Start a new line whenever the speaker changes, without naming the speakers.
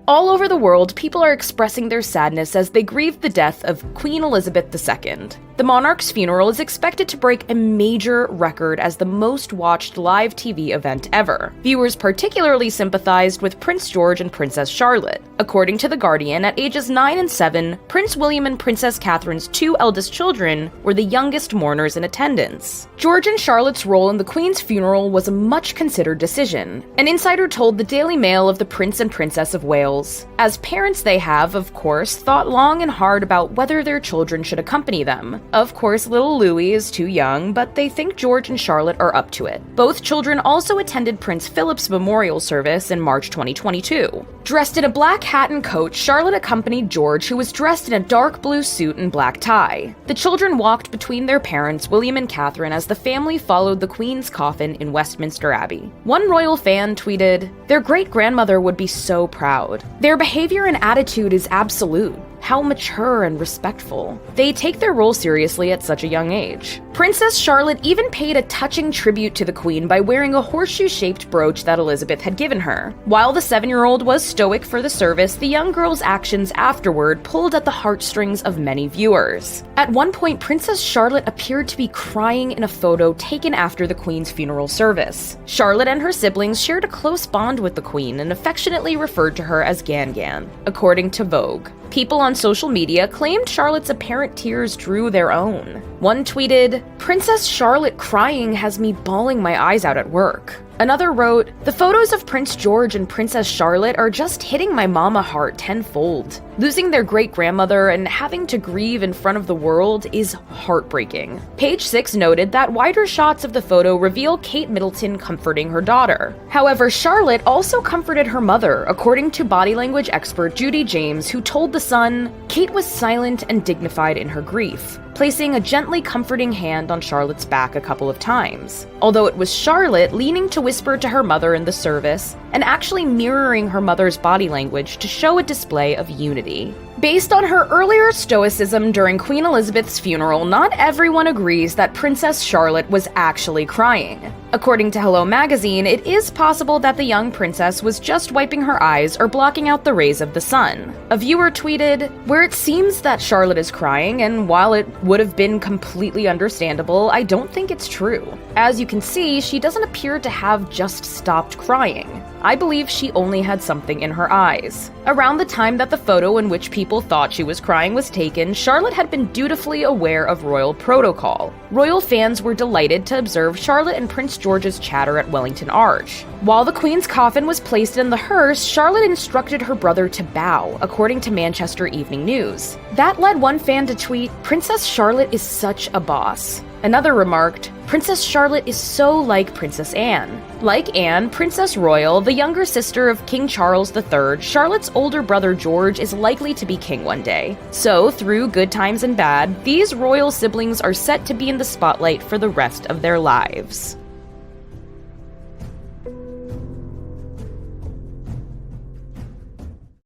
All over the world, people are expressing their sadness as they grieve the death of Queen Elizabeth II. The monarch's funeral is expected to break a major record as the most watched live TV event ever. Viewers particularly sympathized with Prince George and Princess Charlotte. According to The Guardian, at ages 9 and 7, Prince William and Princess Catherine's two eldest children were the youngest mourners in attendance. George and Charlotte's role in the Queen's funeral was a much-considered decision. An insider told the Daily Mail of the Prince and Princess of Wales, "As parents, they have, of course, thought long and hard about whether their children should accompany them. Of course, little Louis is too young, but they think George and Charlotte are up to it." Both children also attended Prince Philip's memorial service in March 2022. Dressed in a black hat and coat, Charlotte accompanied George, who was dressed in a dark blue suit and black tie. The children walked between their parents, William and Catherine, as the family followed the Queen's coffin in Westminster Abbey. One royal fan tweeted, "Their great-grandmother would be so proud. Their behavior and attitude is absolute. How mature and respectful. They take their role seriously at such a young age." Princess Charlotte even paid a touching tribute to the Queen by wearing a horseshoe-shaped brooch that Elizabeth had given her. While the 7-year-old was stoic for the service, the young girl's actions afterward pulled at the heartstrings of many viewers. At one point, Princess Charlotte appeared to be crying in a photo taken after the Queen's funeral service. Charlotte and her siblings shared a close bond with the Queen and affectionately referred to her as Gan-Gan, according to Vogue. People on social media claimed Charlotte's apparent tears drew their own. One tweeted, "Princess Charlotte crying has me bawling my eyes out at work." Another wrote, "The photos of Prince George and Princess Charlotte are just hitting my mama heart tenfold. Losing their great-grandmother and having to grieve in front of the world is heartbreaking." Page 6 noted that wider shots of the photo reveal Kate Middleton comforting her daughter. However, Charlotte also comforted her mother, according to body language expert Judy James, who told The Sun, "Kate was silent and dignified in her grief, placing a gently comforting hand on Charlotte's back a couple of times. Although it was Charlotte leaning to whisper to her mother in the service and actually mirroring her mother's body language to show a display of unity." Based on her earlier stoicism during Queen Elizabeth's funeral, not everyone agrees that Princess Charlotte was actually crying. According to Hello Magazine, it is possible that the young princess was just wiping her eyes or blocking out the rays of the sun. A viewer tweeted, "Where it seems that Charlotte is crying, and while it would have been completely understandable, I don't think it's true. As you can see, she doesn't appear to have just stopped crying. I believe she only had something in her eyes." Around the time that the photo in which people thought she was crying was taken, Charlotte had been dutifully aware of royal protocol. Royal fans were delighted to observe Charlotte and Prince George's chatter at Wellington Arch. While the Queen's coffin was placed in the hearse, Charlotte instructed her brother to bow, according to Manchester Evening News. That led one fan to tweet, "Princess Charlotte is such a boss." Another remarked, "Princess Charlotte is so like Princess Anne." Like Anne, Princess Royal, the younger sister of King Charles III, Charlotte's older brother George is likely to be king one day. So, through good times and bad, these royal siblings are set to be in the spotlight for the rest of their lives.